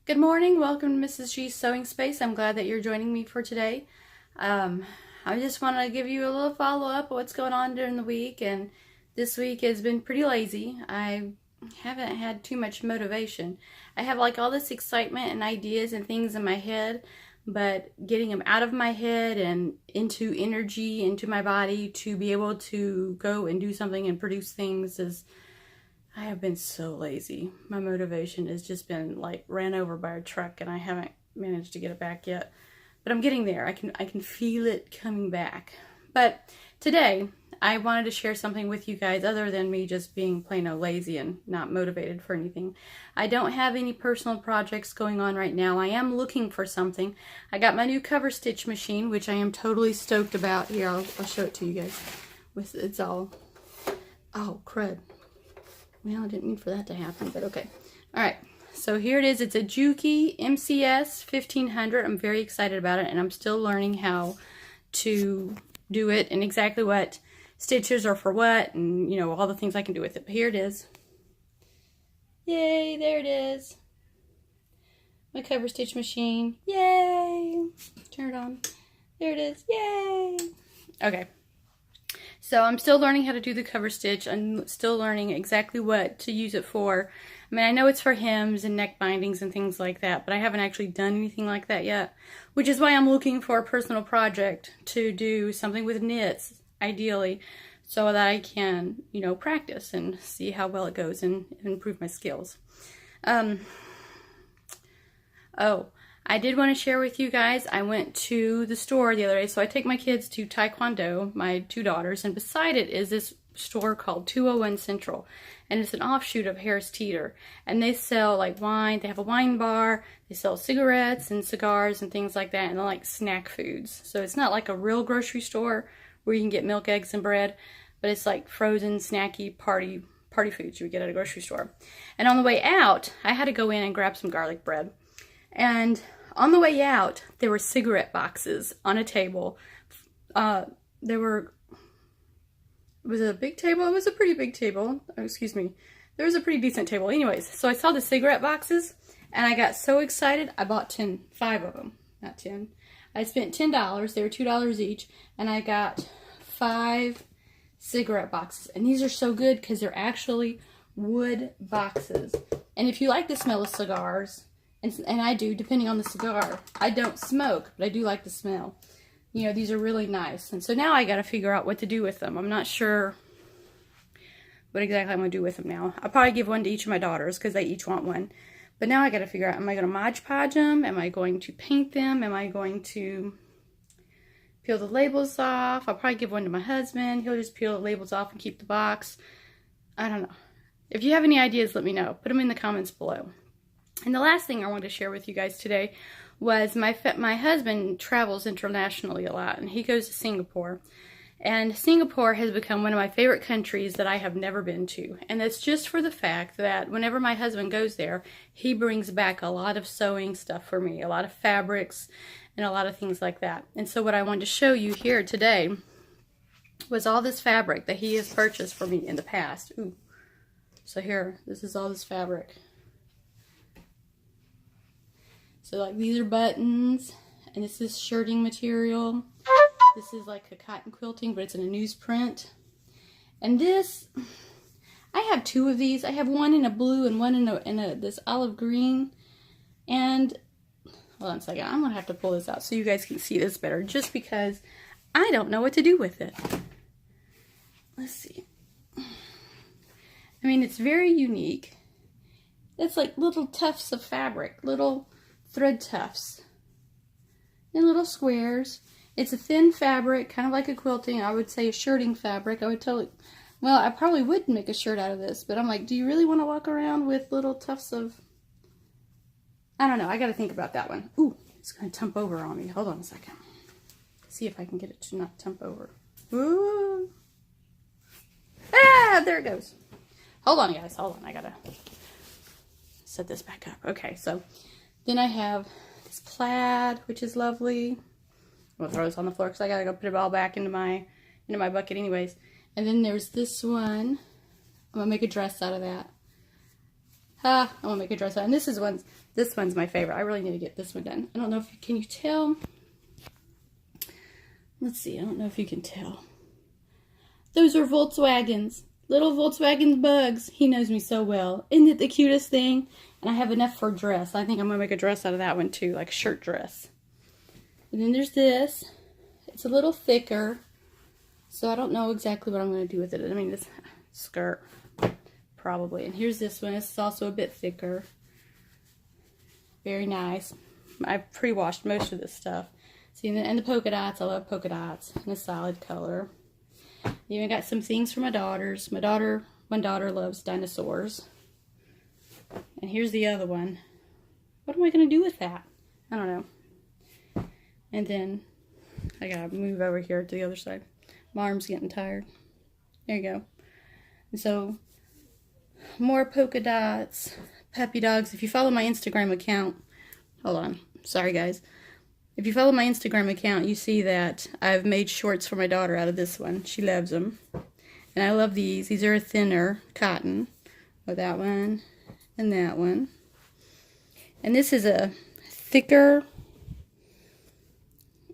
Good morning, welcome to Mrs. G's Sewing Space. I'm glad that you're joining me for today. I just want to give you a little follow-up of what's going on during the week, and this week has been pretty lazy. I haven't had too much motivation. I have like all this excitement and ideas and things in my head, but getting them out of my head and into energy, into my body to be able to go and do something and produce things is... I have been so lazy. My motivation has just been like ran over by a truck, and I haven't managed to get it back yet. But I'm getting there. I can feel it coming back. But today I wanted to share something with you guys other than me just being plain old lazy and not motivated for anything. I don't have any personal projects going on right now. I am looking for something. I got my new cover stitch machine, which I am totally stoked about. Here, I'll show it to you guys. It's all... Oh, crud. Well, I didn't mean for that to happen, but okay. Alright, so here it is. It's a Juki MCS 1500. I'm very excited about it, and I'm still learning how to do it and exactly what stitches are for what, and, you know, all the things I can do with it. But here it is. Yay, there it is. My cover stitch machine. Yay! Turn it on. There it is. Yay! Okay. So I'm still learning how to do the cover stitch. I'm still learning exactly what to use it for. I mean, I know it's for hems and neck bindings and things like that, but I haven't actually done anything like that yet, which is why I'm looking for a personal project to do something with knits, ideally, so that I can, you know, practice and see how well it goes and improve my skills. I did want to share with you guys, I went to the store the other day. So I take my kids to Taekwondo, my two daughters, and beside it is this store called 201 Central, and it's an offshoot of Harris Teeter, and they sell like wine. They have a wine bar, they sell cigarettes and cigars and things like that, and they're like snack foods. So it's not like a real grocery store where you can get milk, eggs, and bread, but it's like frozen, snacky party foods you would get at a grocery store. And on the way out, I had to go in and grab some garlic bread, and on the way out, there were cigarette boxes on a table. It was a big table. It was a pretty big table. Oh, excuse me. There was a pretty decent table. Anyways, so I saw the cigarette boxes, and I got so excited, I bought 5 of them. Not 10. I spent $10. They were $2 each, and I got 5 cigarette boxes. And these are so good because they're actually wood boxes. And if you like the smell of cigars... And I do, depending on the cigar. I don't smoke, but I do like the smell. You know, these are really nice. And so now I got to figure out what to do with them. I'm not sure what exactly I'm going to do with them now. I'll probably give one to each of my daughters because they each want one. But now I got to figure out, am I going to Mod Podge them? Am I going to paint them? Am I going to peel the labels off? I'll probably give one to my husband. He'll just peel the labels off and keep the box. I don't know. If you have any ideas, let me know. Put them in the comments below. And the last thing I wanted to share with you guys today was my husband travels internationally a lot, and he goes to Singapore. And Singapore has become one of my favorite countries that I have never been to. And that's just for the fact that whenever my husband goes there, he brings back a lot of sewing stuff for me, a lot of fabrics, and a lot of things like that. And so what I wanted to show you here today was all this fabric that he has purchased for me in the past. Ooh. So here, this is all this fabric. So like these are buttons, and this is shirting material. This is like a cotton quilting, but it's in a newsprint. And this, I have 2 of these. I have one in a blue and one in this olive green. And hold on a second, I'm gonna have to pull this out so you guys can see this better, just because I don't know what to do with it. Let's see. I mean, it's very unique. It's like little tufts of fabric, little thread tufts in little squares. It's a thin fabric, kind of like a quilting. I would say a shirting fabric. I would totally, well, I probably would make a shirt out of this, but I'm like, do you really want to walk around with little tufts of, I don't know. I got to think about that one. Ooh, it's going to tump over on me. Hold on a second. See if I can get it to not tump over. Ooh. Ah, there it goes. Hold on, guys. Hold on. I got to set this back up. Okay, so then I have this plaid, which is lovely. I'm gonna throw this on the floor because I gotta go put it all back into my bucket anyways. And then there's this one. I'm gonna make a dress out of that. I want to make a dress out. And this one's my favorite. I really need to get this one done. I don't know if, can you tell? Let's see, I don't know if you can tell. Those are Volkswagens. Little Volkswagen bugs. He knows me so well. Isn't it the cutest thing? And I have enough for a dress. I think I'm going to make a dress out of that one too, like a shirt dress. And then there's this. It's a little thicker, so I don't know exactly what I'm going to do with it. I mean, this skirt, probably. And here's this one. This is also a bit thicker. Very nice. I've pre-washed most of this stuff. See, and the polka dots. I love polka dots in a solid color. Even got some things for my daughters. One daughter loves dinosaurs. And here's the other one. What am I going to do with that? I don't know. And then I gotta move over here to the other side. My arm's getting tired. There you go. And so, more polka dots, puppy dogs. If you follow my Instagram account, hold on, sorry guys. If you follow my Instagram account, you see that I've made shorts for my daughter out of this one. She loves them. And I love these. These are a thinner cotton. Oh, that one and that one. And this is a thicker...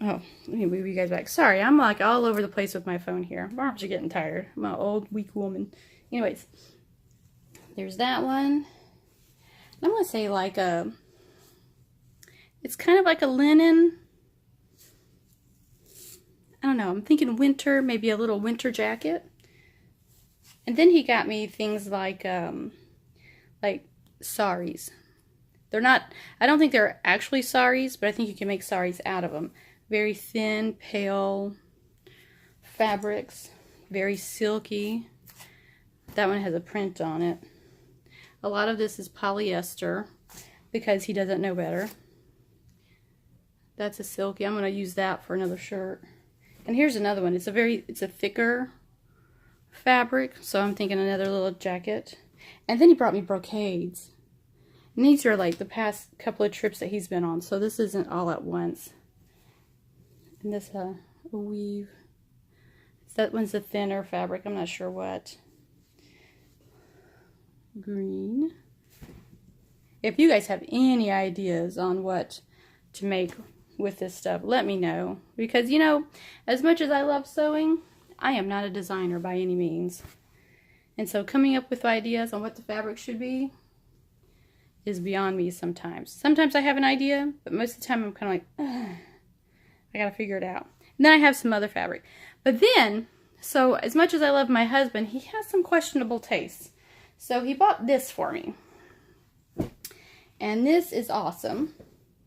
Oh, let me move you guys back. Sorry, I'm like all over the place with my phone here. My arms are getting tired. I'm an old, weak woman. Anyways, there's that one. I'm going to say like a... It's kind of like a linen. I don't know. I'm thinking winter, maybe a little winter jacket. And then he got me things like saris. They're not, I don't think they're actually saris, but I think you can make saris out of them. Very thin, pale fabrics. Very silky. That one has a print on it. A lot of this is polyester because he doesn't know better. That's a silky. I'm going to use that for another shirt. And here's another one. It's a thicker fabric, so I'm thinking another little jacket. And then he brought me brocades. And these are like the past couple of trips that he's been on, so this isn't all at once. And this a weave. That one's a thinner fabric. I'm not sure what. Green. If you guys have any ideas on what to make with this stuff, let me know, because you know, as much as I love sewing, I am not a designer by any means, and so coming up with ideas on what the fabric should be is beyond me sometimes. I have an idea, but most of the time I'm kind of like, ugh, I gotta figure it out. And then I have some other fabric, but then, so as much as I love my husband, he has some questionable tastes, so he bought this for me. And this is awesome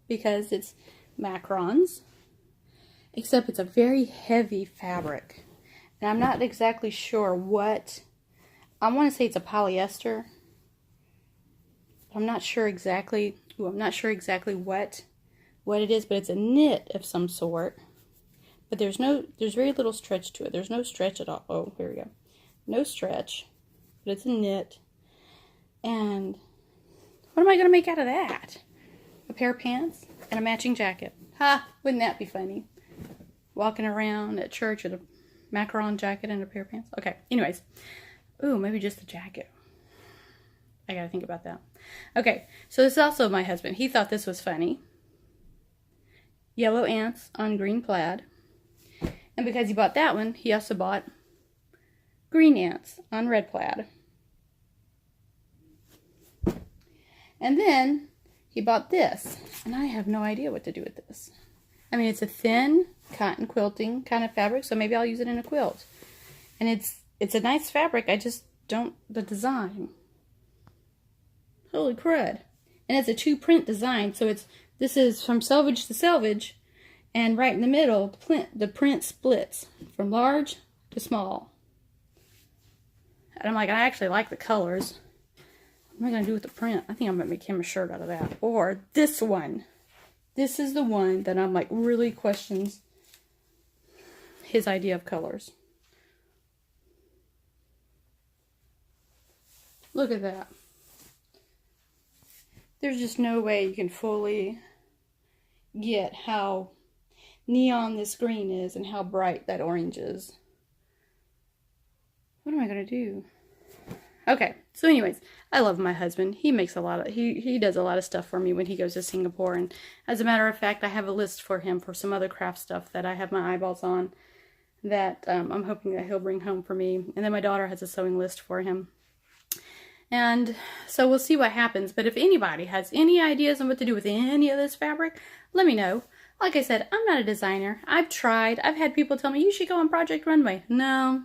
because it's macarons, except it's a very heavy fabric. And I'm not exactly sure what, I want to say it's a polyester. I'm not sure exactly, what it is, but it's a knit of some sort. But there's very little stretch to it. There's no stretch at all. Oh, here we go. No stretch, but it's a knit. And what am I going to make out of that? A pair of pants and a matching jacket. Ha! Wouldn't that be funny? Walking around at church with a macaron jacket and a pair of pants. Okay, anyways. Ooh, maybe just the jacket. I gotta think about that. Okay, so this is also my husband. He thought this was funny. Yellow ants on green plaid. And because he bought that one, he also bought green ants on red plaid. And then he bought this, and I have no idea what to do with this. I mean, it's a thin cotton quilting kind of fabric, so maybe I'll use it in a quilt. And it's a nice fabric, I just don't, the design. Holy crud. And it's a 2-print design, so this is from selvage to selvage, and right in the middle, the print splits from large to small. And I'm like, I actually like the colors. What am I going to do with the print? I think I'm going to make him a shirt out of that. Or this one. This is the one that I'm like really questions his idea of colors. Look at that. There's just no way you can fully get how neon this green is and how bright that orange is. What am I going to do? Okay, so anyways, I love my husband. He makes a lot of, he does a lot of stuff for me when he goes to Singapore. And as a matter of fact, I have a list for him for some other craft stuff that I have my eyeballs on that I'm hoping that he'll bring home for me. And then my daughter has a sewing list for him. And so we'll see what happens. But if anybody has any ideas on what to do with any of this fabric, let me know. Like I said, I'm not a designer. I've tried. I've had people tell me, you should go on Project Runway. No.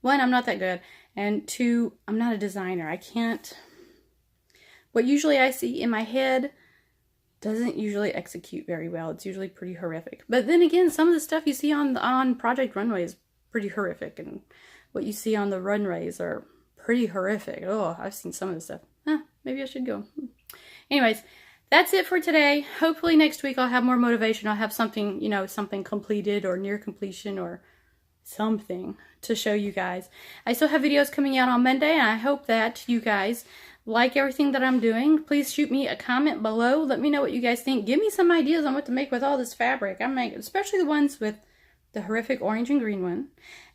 One, I'm not that good. And two, I'm not a designer. I can't. What usually I see in my head doesn't usually execute very well. It's usually pretty horrific. But then again, some of the stuff you see on Project Runway is pretty horrific. And what you see on the runways are pretty horrific. Oh, I've seen some of the stuff. Maybe I should go. Anyways, that's it for today. Hopefully next week I'll have more motivation. I'll have something, you know, something completed or near completion or something to show you guys. I still have videos coming out on Monday, and I hope that you guys like everything that I'm doing. Please shoot me a comment below. Let me know what you guys think. Give me some ideas on what to make with all this fabric. I'm making, especially the ones with the horrific orange and green one,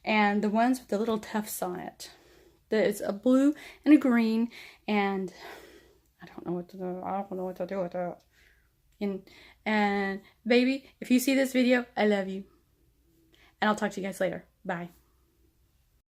and the ones with the little tufts on it. It's a blue and a green, and I don't know what to do. I don't know what to do with that. And baby, if you see this video, I love you. And I'll talk to you guys later. Bye.